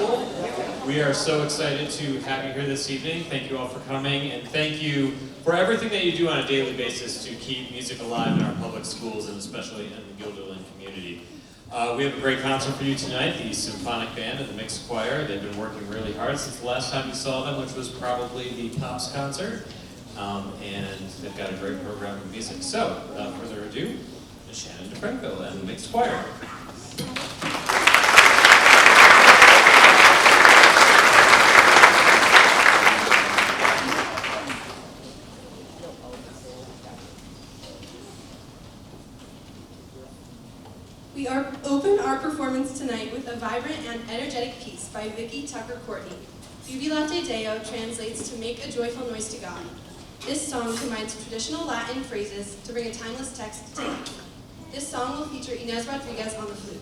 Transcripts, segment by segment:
School. We are so excited to have you here this evening. Thank you all for coming, and thank you for everything that you do on a daily basis to keep music alive in our public schools, and especially in the Guilderland community. We have a great concert for you tonight, the Symphonic Band and the Mixed Choir. They've been working really hard since the last time you saw them, which was probably the Pops concert. And they've got a great program of music. So, without further ado, Shannon DeFranco and the Mixed Choir. We open our performance tonight with a vibrant and energetic piece by Vicky Tucker Courtney. Jubilate Deo translates to make a joyful noise to God. This song combines traditional Latin phrases to bring a timeless text to life. This song will feature Inez Rodriguez on the flute.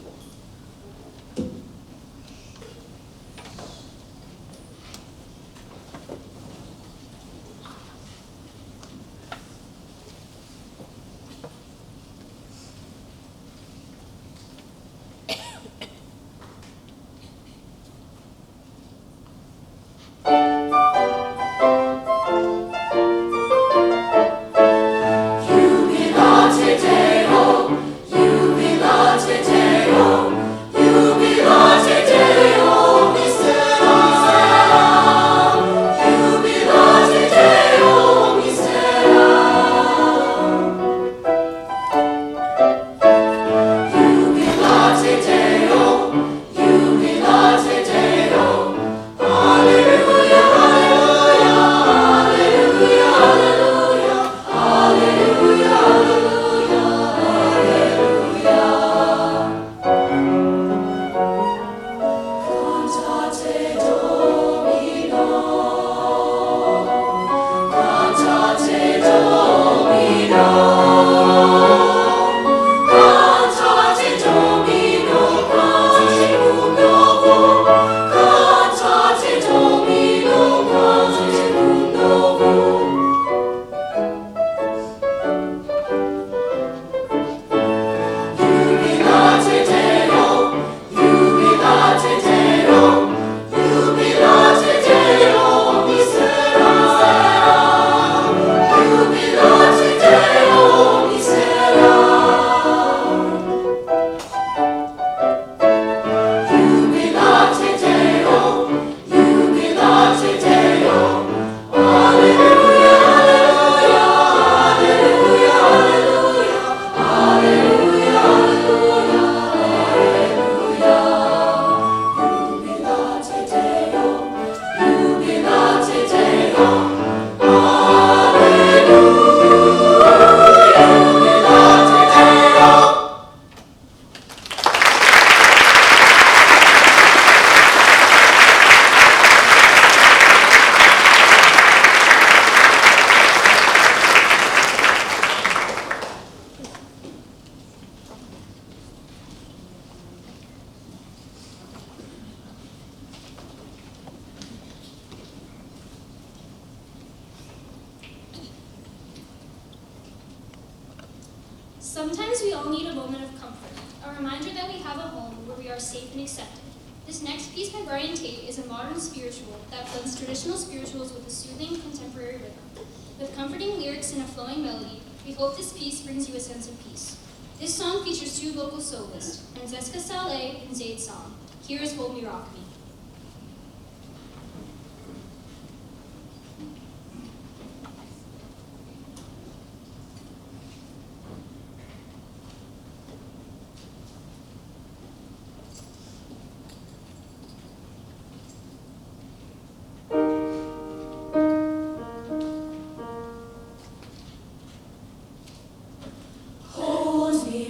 Sometimes we all need a moment of comfort, a reminder that we have a home where we are safe and accepted. This next piece by Brian Tate is a modern spiritual that blends traditional spirituals with a soothing contemporary rhythm. With comforting lyrics and a flowing melody, we hope this piece brings you a sense of peace. This song features two vocal soloists, Francesca Saleh and Zaid Song. Here is Hold Me Rock Me.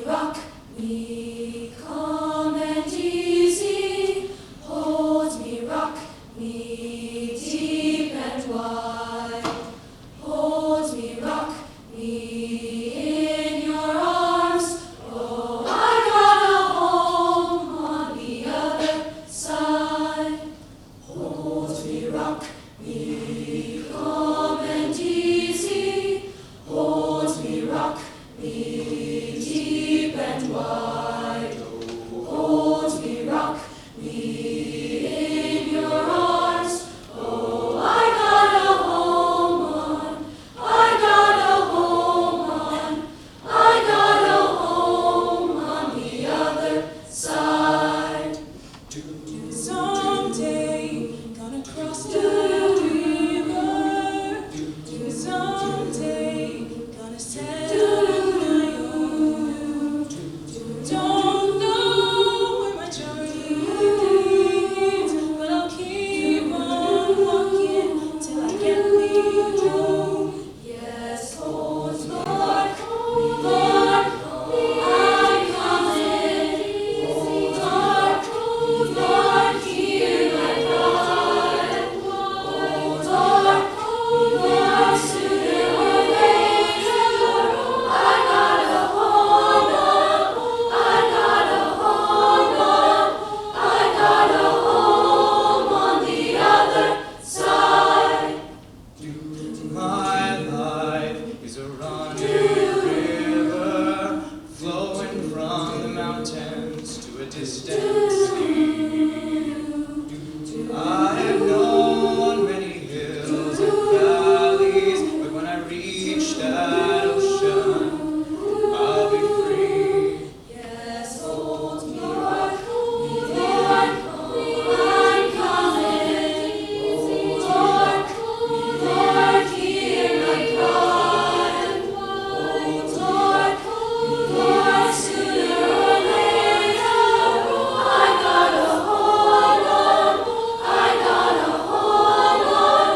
Rock me, calm and easy. Hold consistency. I have known many hills and valleys, but when I reach that ocean, I'll be free. Yes, hold me, Lord, Lord, I'm coming. Lord, Lord, hear my cry. Lord, Lord, sooner or later, I gotta hold on. I gotta hold on.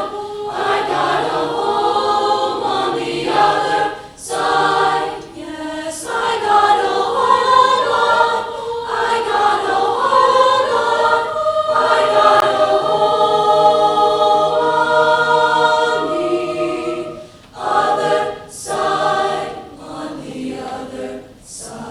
I gotta hold on the other side. Yes, I gotta hold on. I gotta hold on. I gotta hold on the other side. On the other side.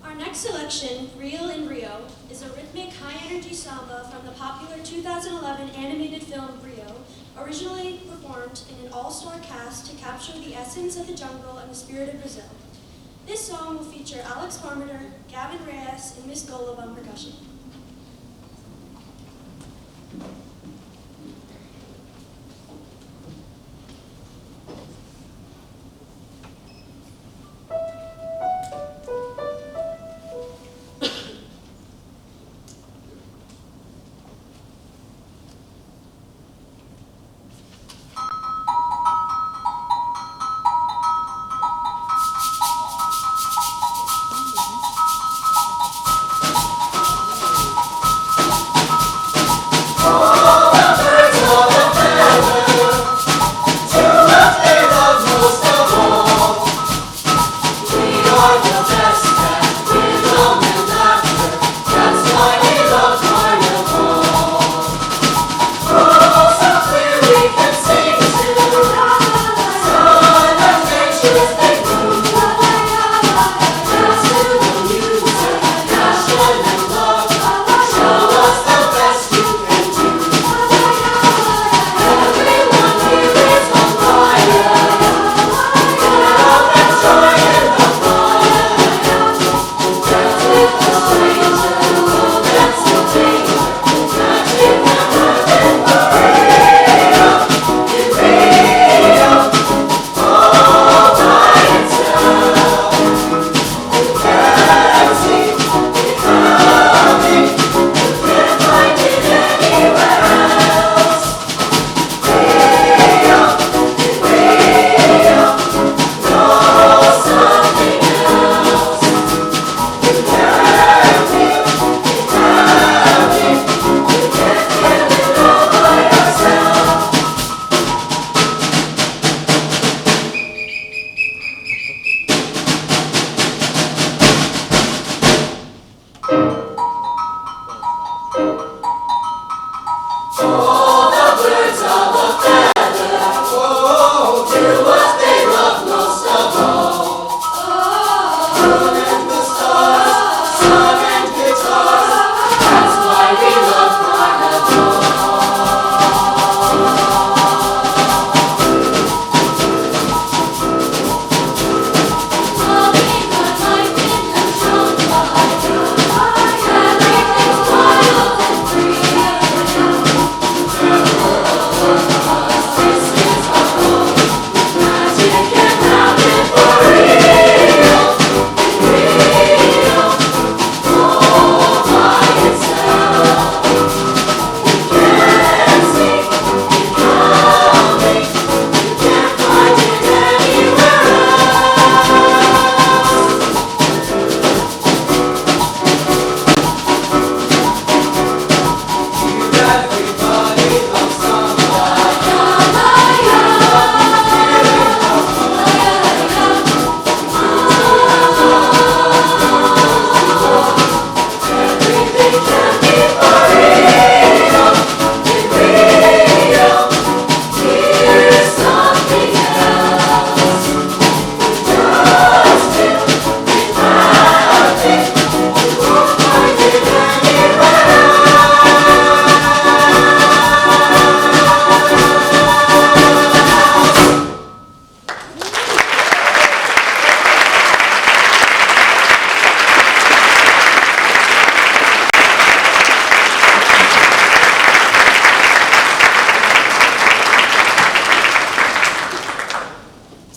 Our next selection, Real in Rio, is a rhythmic, high-energy samba from the popular 2011 animated film Rio, originally performed in an all-star cast to capture the essence of the jungle and the spirit of Brazil. This song will feature Alex Parmenter, Gavin Reyes, and Miss Golub on percussion.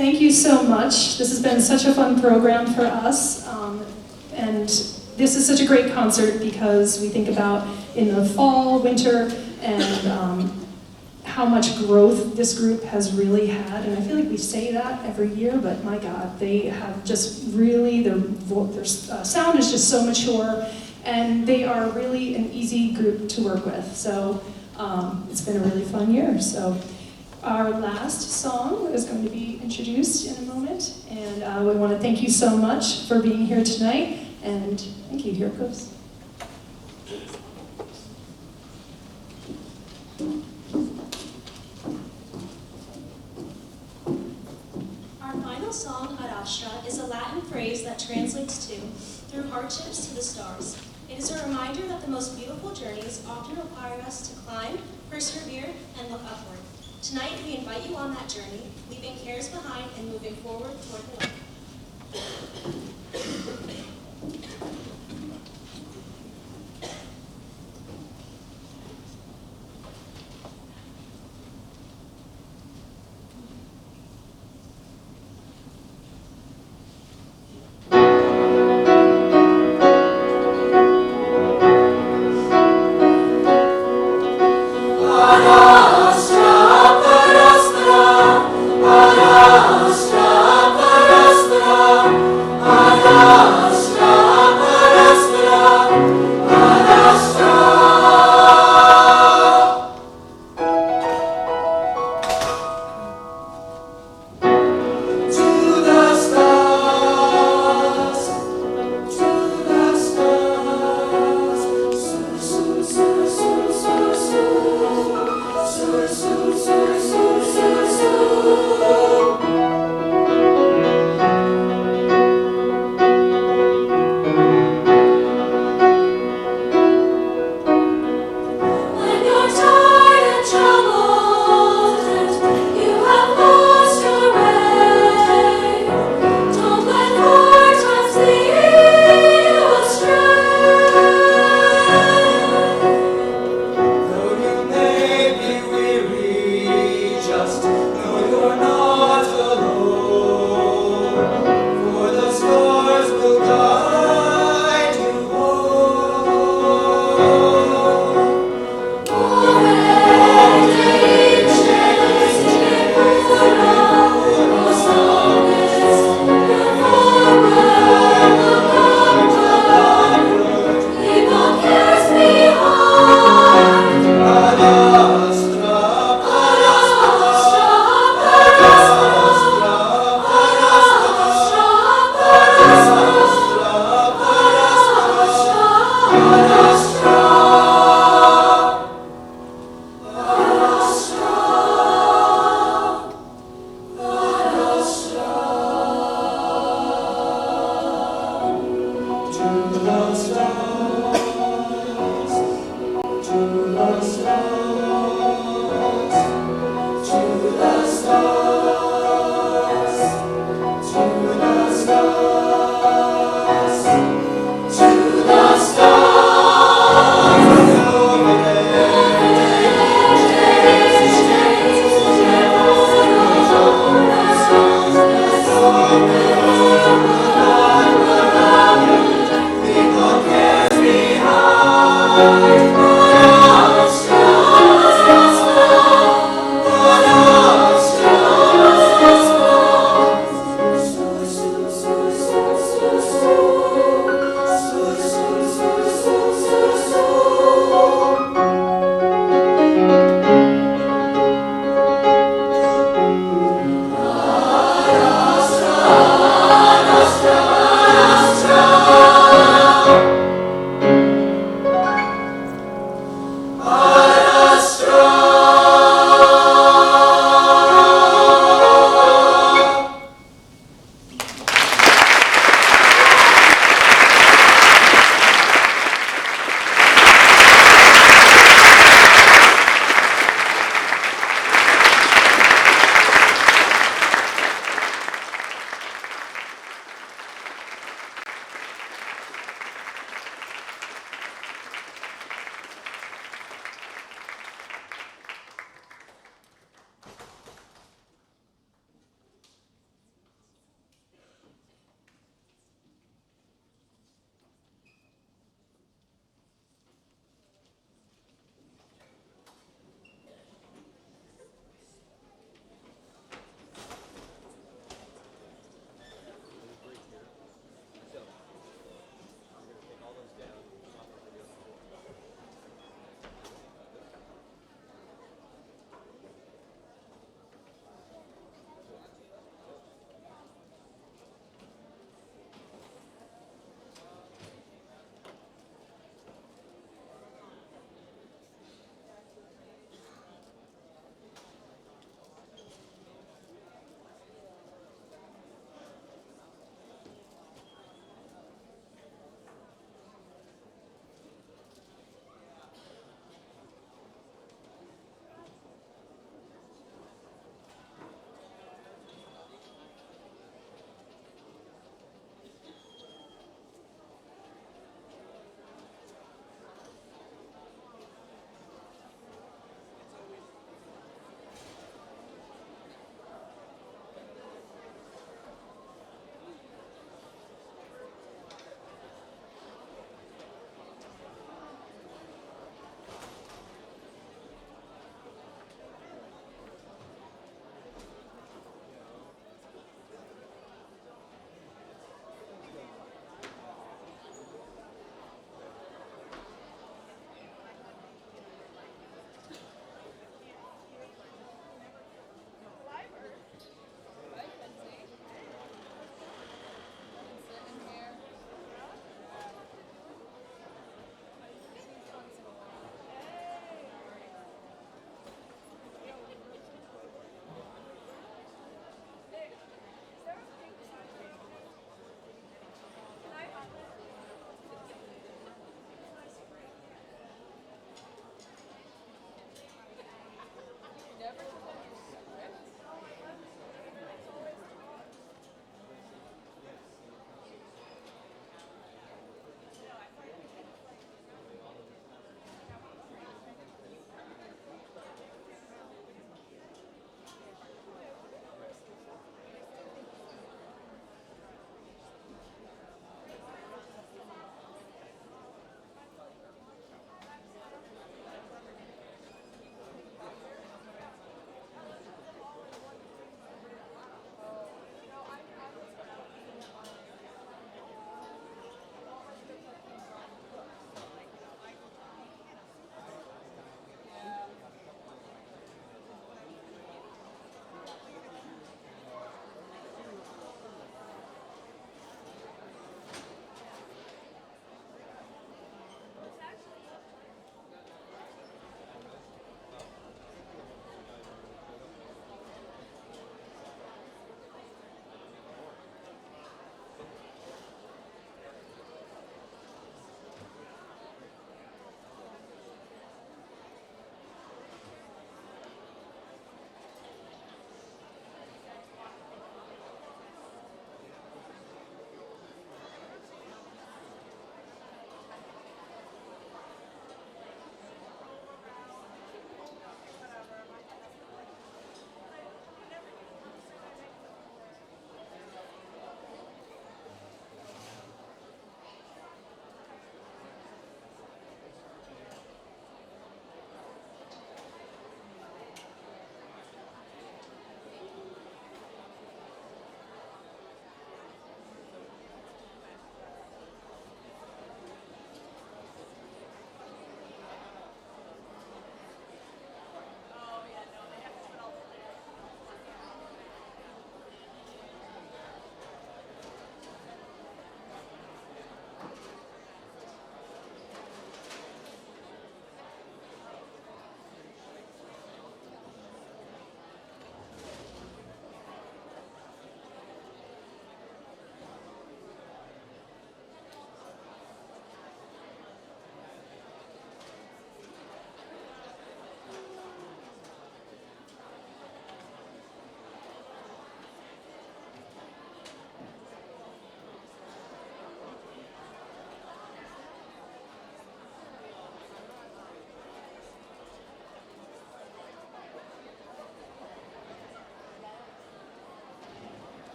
Thank you so much. This has been such a fun program for us. And this is such a great concert because we think about in the fall, winter, and how much growth this group has really had. And I feel like we say that every year, but my God, they have just really, their sound is just so mature, and they are really an easy group to work with. So it's been a really fun year. So our last song is going to be introduced in a moment, and we want to thank you so much for being here tonight, and thank you. Here it goes. Our final song, Ad Astra, is a Latin phrase that translates to, through hardships to the stars. It is a reminder that the most beautiful journeys often require us to climb, persevere, and look upward. Tonight, we invite you on that journey, leaving cares behind and moving forward toward the light. Ad astra,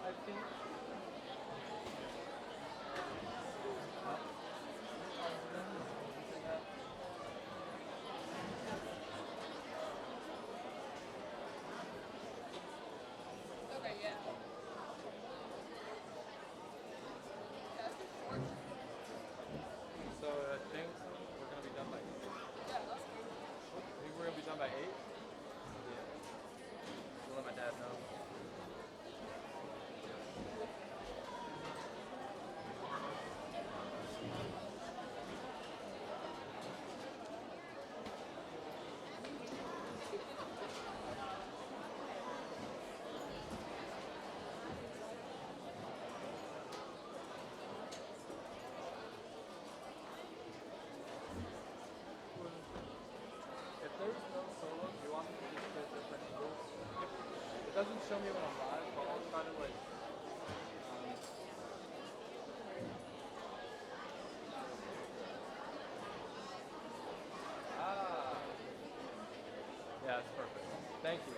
I think. Okay, yeah. So I think we're gonna be done by 8. Yeah, that's good. I think we're gonna be done by 8. Yeah. I'll let my dad know. If there's no solo, do you want me to just put different angles? It doesn't show me when I'm live, but I'll try to like. Yeah, it's perfect. Thank you.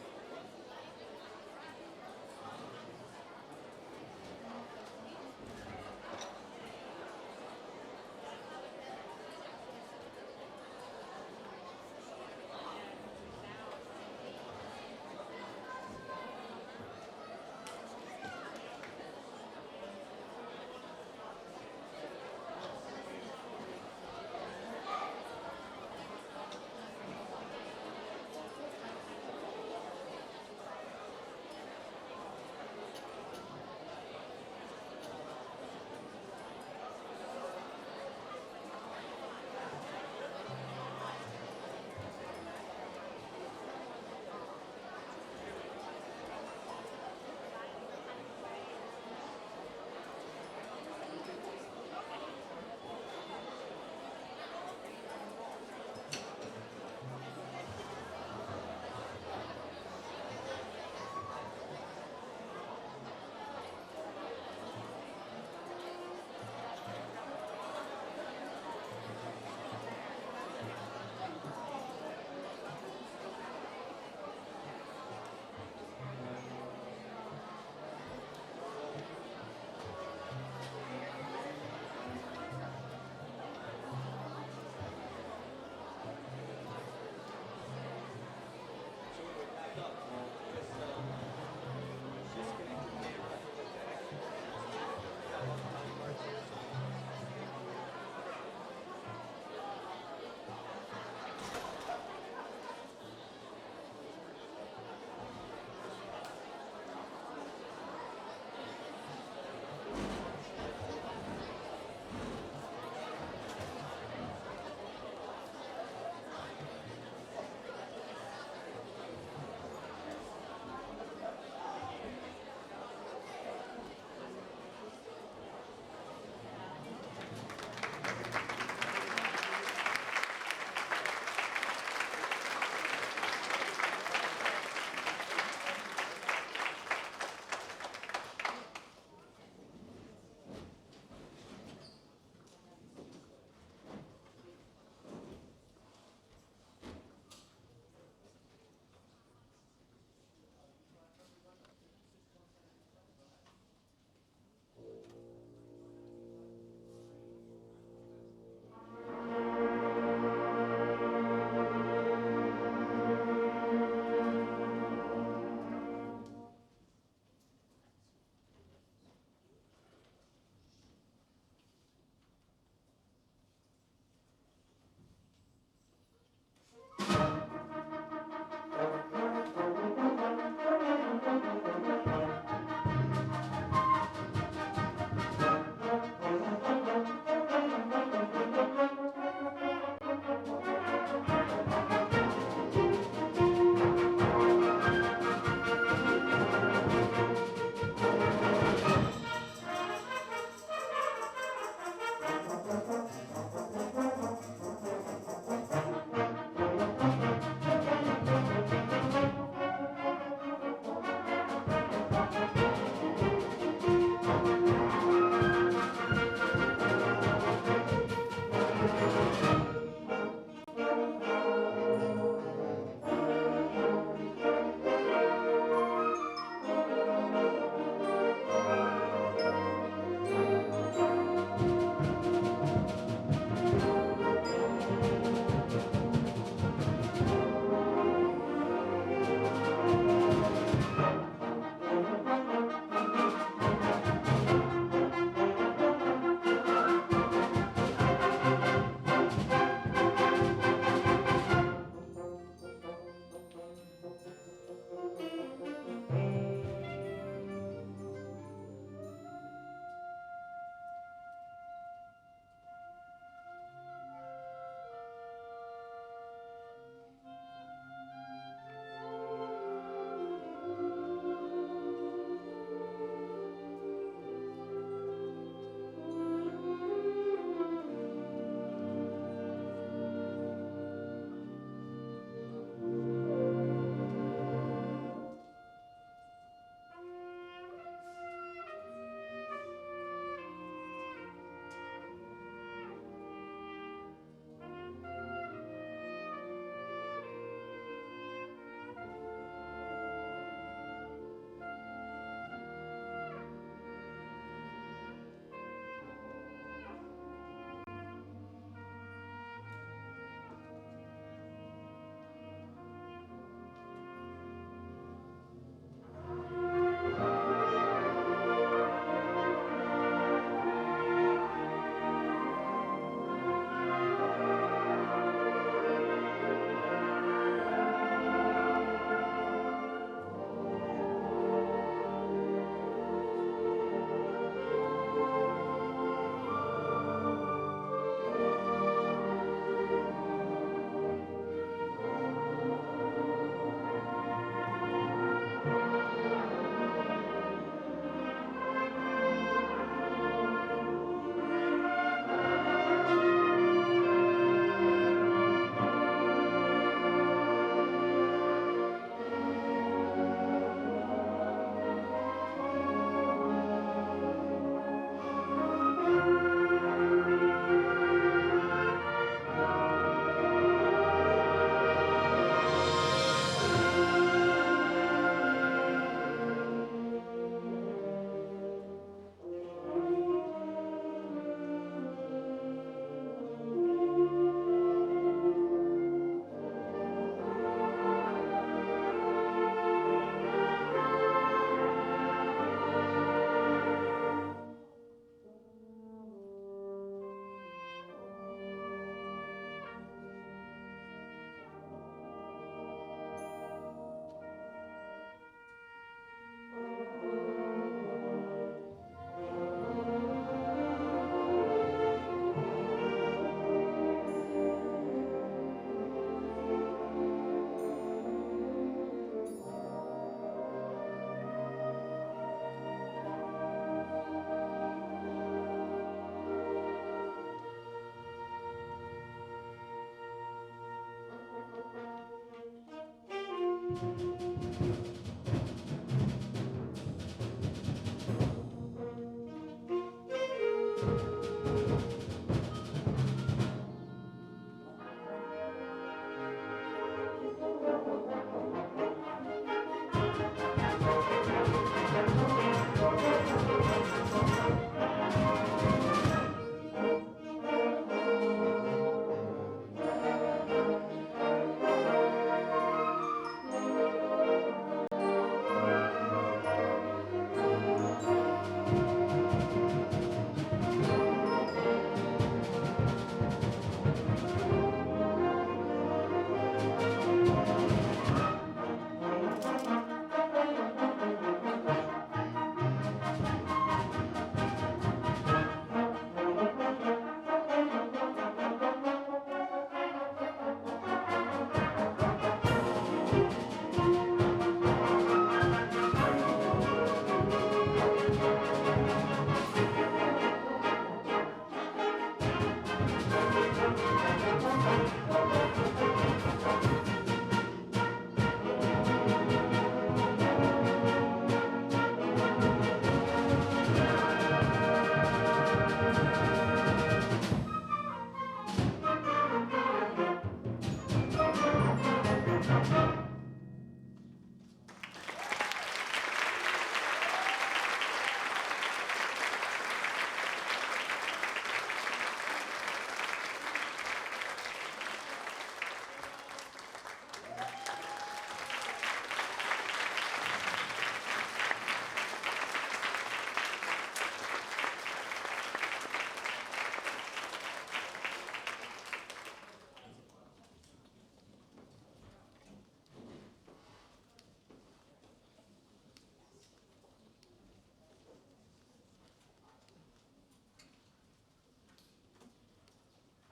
Hi,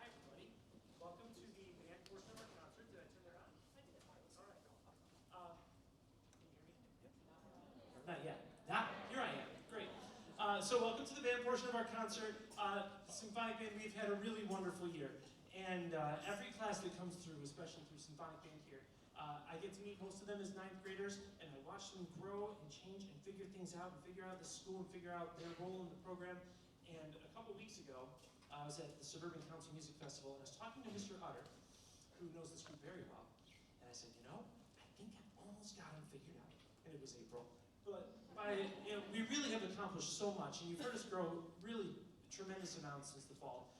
everybody. Welcome to the band portion of our concert. Did I turn it on? I did. All right. Can you hear me? Yep. Not yet. Here I am. Great. So welcome to the band portion of our concert. Symphonic Band, we've had a really wonderful year. And every class that comes through, especially through Symphonic Band here, I get to meet most of them as ninth graders, and I watch them grow and change and figure things out, and figure out the school, and figure out their role in the program. And a couple weeks ago, I was at the Suburban Council Music Festival, and I was talking to Mr. Utter, who knows this group very well. And I said, you know, I think I almost got him figured out. And it was April. But we really have accomplished so much, and you've heard us grow really tremendous amounts since the fall.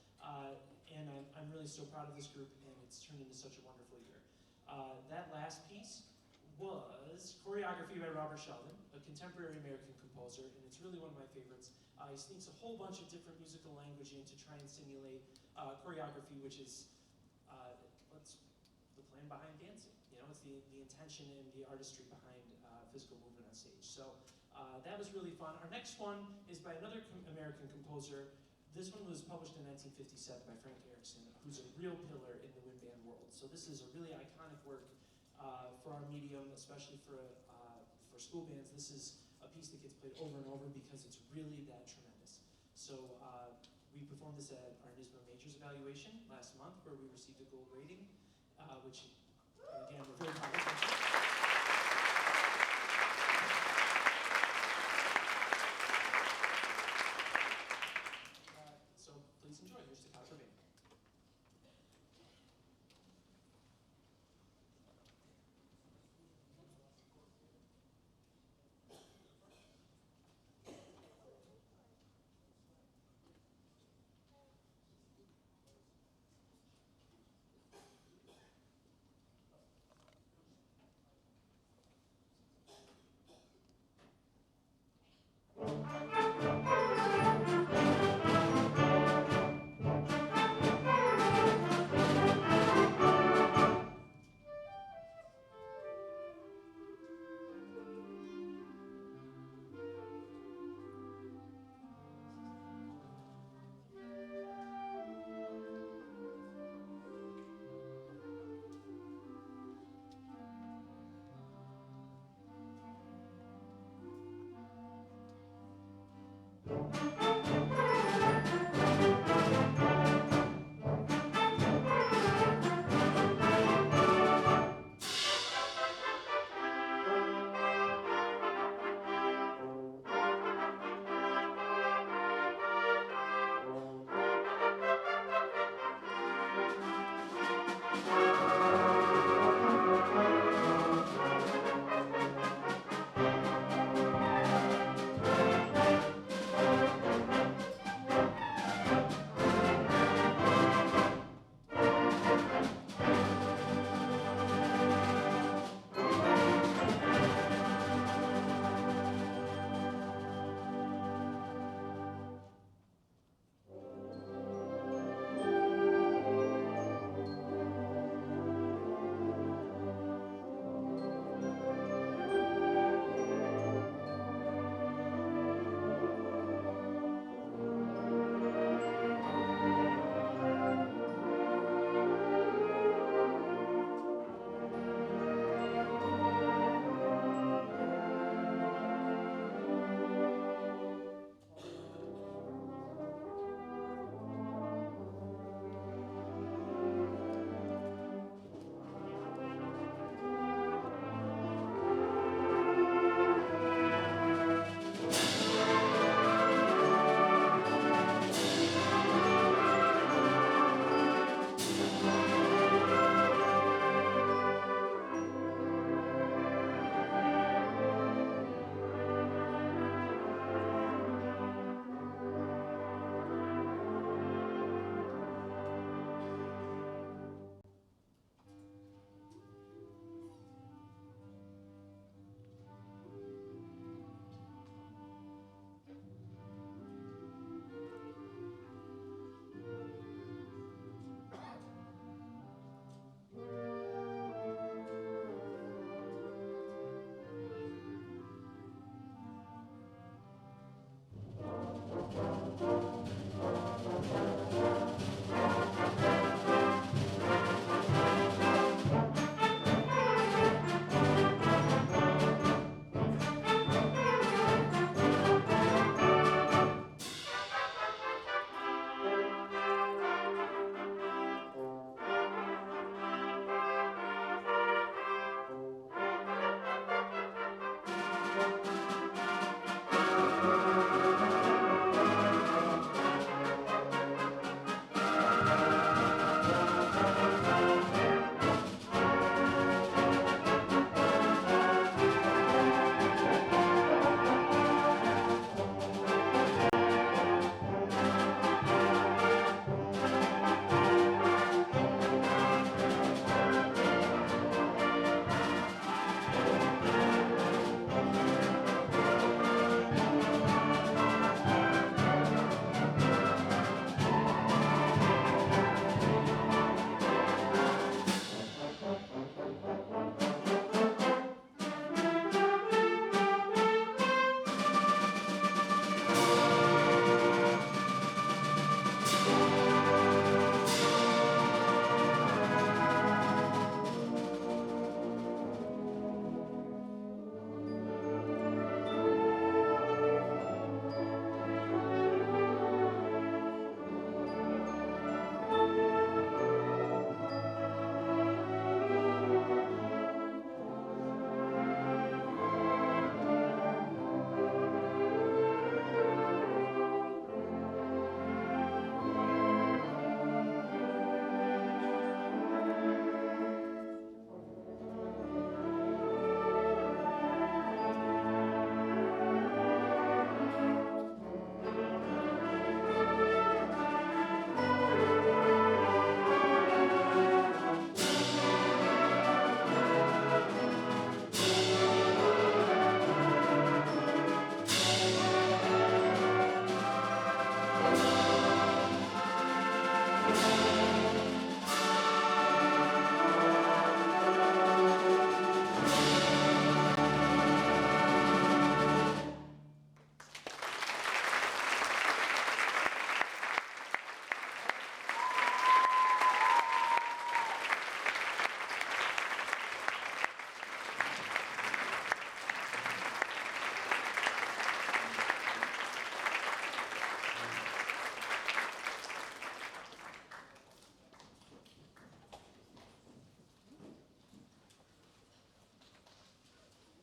And I'm really so proud of this group, and it's turned into such a wonderful year. That last piece was choreography by Robert Sheldon, a contemporary American composer, and it's really one of my favorites. He sneaks a whole bunch of different musical language in to try and simulate choreography, which is what's the plan behind dancing. You know, it's the intention and the artistry behind physical movement on stage. So that was really fun. Our next one is by another American composer. This one was published in 1957 by Frank Erickson, who's a real pillar in the wind band world. So this is a really iconic work for our medium, especially for school bands. This is a piece that gets played over and over because it's really that tremendous. So we performed this at our NYSSBA Majors evaluation last month, where we received a gold rating, which, again, we're very proud of. So please enjoy. Here's Staccato Band.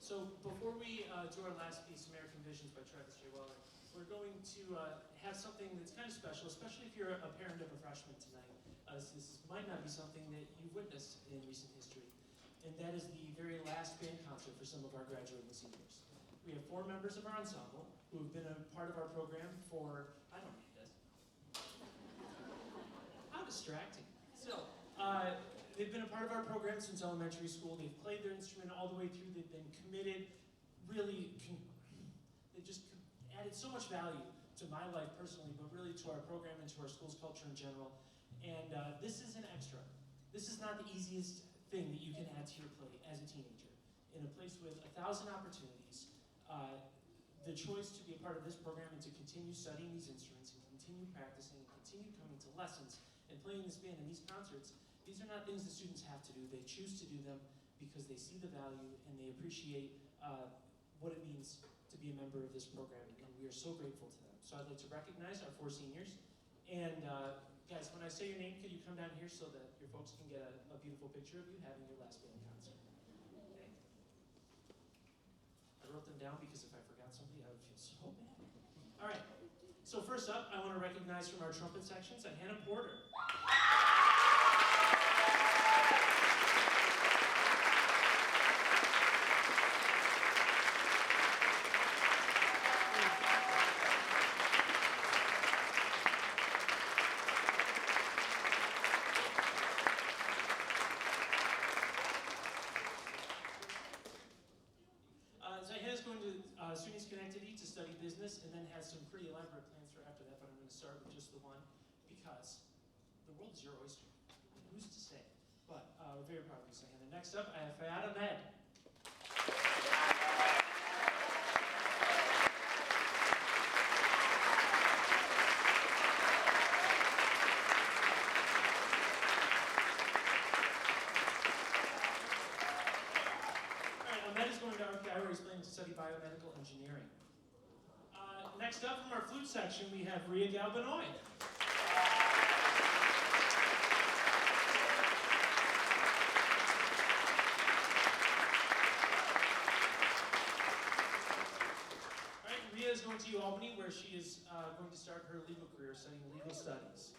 So before we do our last piece, American Visions by Travis J. Weller, we're going to have something that's kind of special, especially if you're a parent of a freshman tonight. This might not be something that you've witnessed in recent history, and that is the very last band concert for some of our graduating seniors. We have 4 members of our ensemble who have been a part of our program for, I don't need this. How distracting. So, they've been a part of our program since elementary school. They've played their instrument all the way through. They've been committed, really, they've just added so much value to my life personally, but really to our program and to our school's culture in general. And this is an extra. This is not the easiest thing that you can add to your plate as a teenager. In a place with 1,000 opportunities, the choice to be a part of this program and to continue studying these instruments and continue practicing and continue coming to lessons and playing this band and these concerts, these are not things that students have to do. They choose to do them because they see the value and they appreciate what it means to be a member of this program, and we are so grateful to them. So I'd like to recognize our 4 seniors. And guys, when I say your name, could you come down here so that your folks can get a beautiful picture of you having your last band concert? Okay. I wrote them down because if I forgot somebody, I would feel so bad. All right, so first up, I want to recognize from our trumpet sections, Hannah Porter. Hannah's going to SUNY Schenectady to study business and then has some pretty elaborate plans for after that, but I'm going to start with just the one because the world is your oyster. Who's to say? But we're very proud of you, Hannah. Next up, I have Fayad Ahmed. He's planning to study biomedical engineering. Next up from our flute section, we have Ria Galbanoy. All right, Ria is going to UAlbany, where she is going to start her legal career studying legal studies.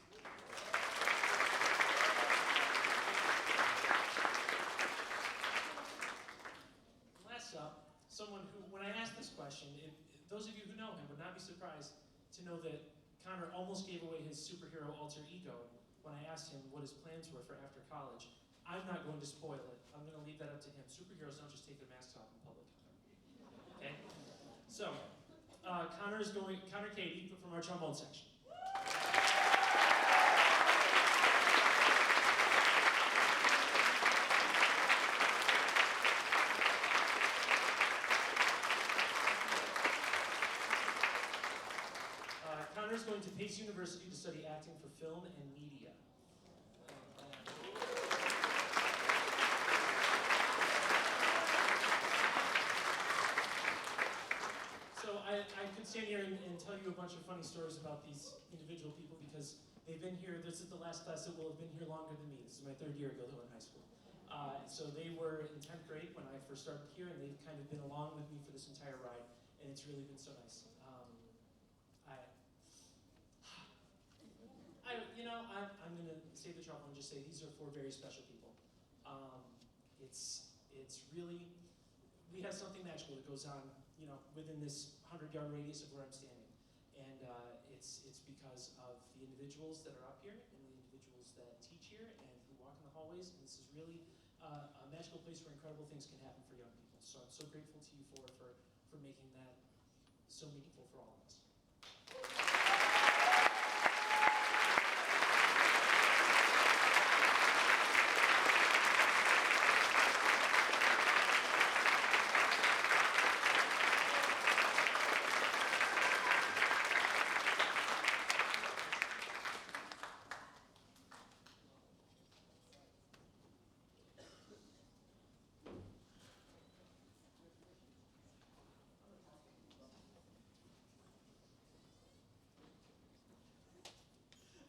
Last up, someone who, when I asked this question, those of you who know him would not be surprised to know that Connor almost gave away his superhero alter ego when I asked him what his plans were for after college. I'm not going to spoil it. I'm going to leave that up to him. Superheroes don't just take their masks off in public. Okay? So, Connor Cady from our trombone section. Connor's going to Pace University to study acting for film and media. So I could stand here and tell you a bunch of funny stories about these individual people because they've been here. This is the last class that will have been here longer than me. This is my 3rd year at Guilderland High School. So they were in 10th grade when I first started here, and they've kind of been along with me for this entire ride, and it's really been so nice. I'm going to save the trouble and just say these are 4 very special people. It's really, we have something magical that goes on, within this 100-yard radius of where I'm standing. And it's because of the individuals that are up here and the individuals that teach here and who walk in the hallways. And this is really a magical place where incredible things can happen for young people. So I'm so grateful to you for making that so meaningful for all of us.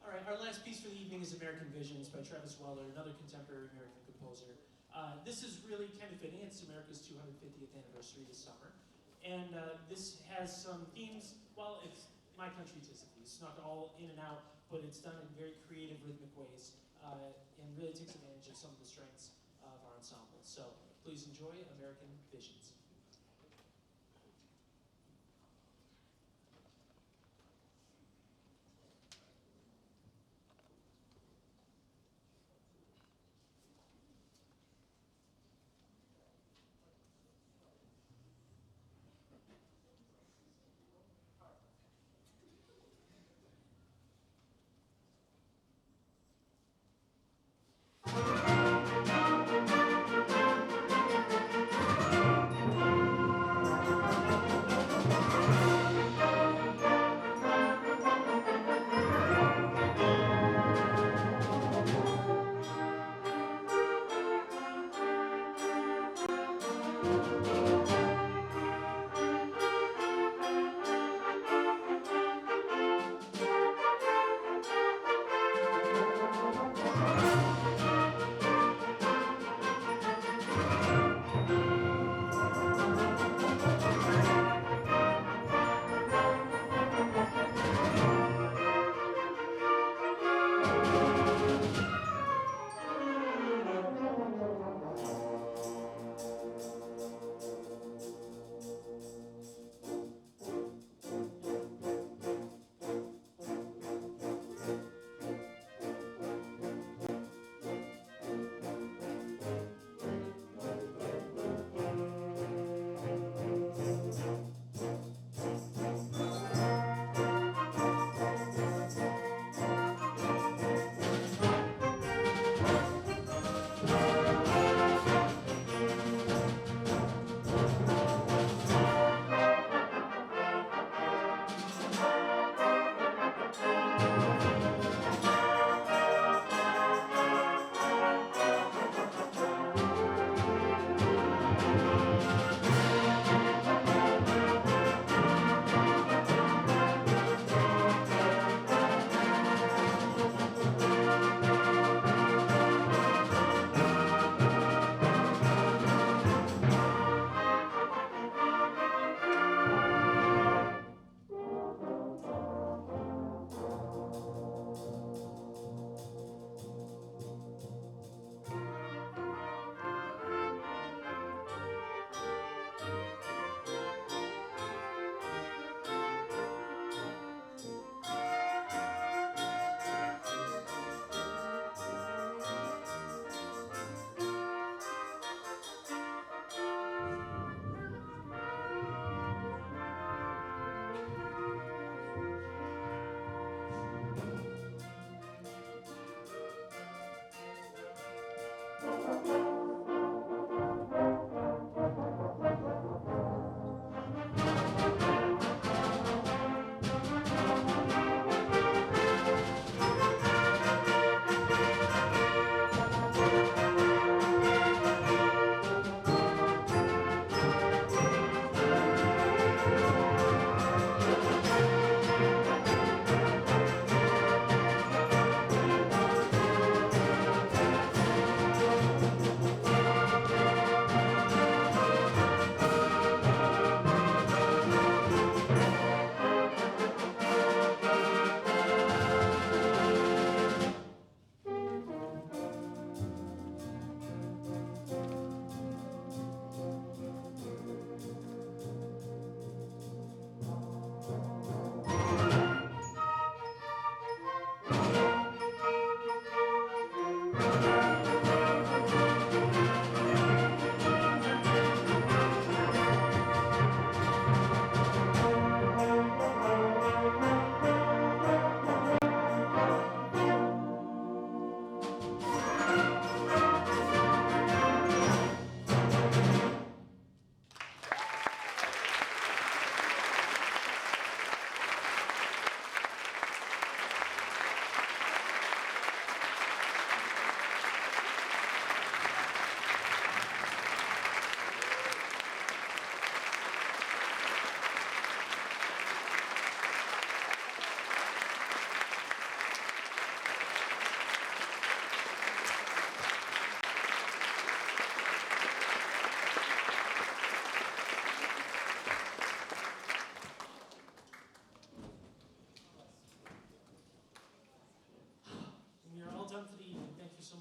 All right, our last piece for the evening is American Visions by Travis Weller, another contemporary American composer. This is really kind of fitting. It's America's 250th anniversary this summer. And this has some themes. Well, it's My Country Tis a Thee. It's not all in and out, but it's done in very creative, rhythmic ways, and really takes advantage of some of the strengths of our ensemble. So please enjoy American Visions.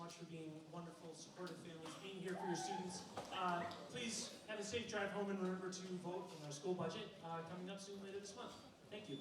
much for being wonderful, supportive families, being here for your students. Please have a safe drive home and remember to vote in our school budget coming up soon later this month. Thank you.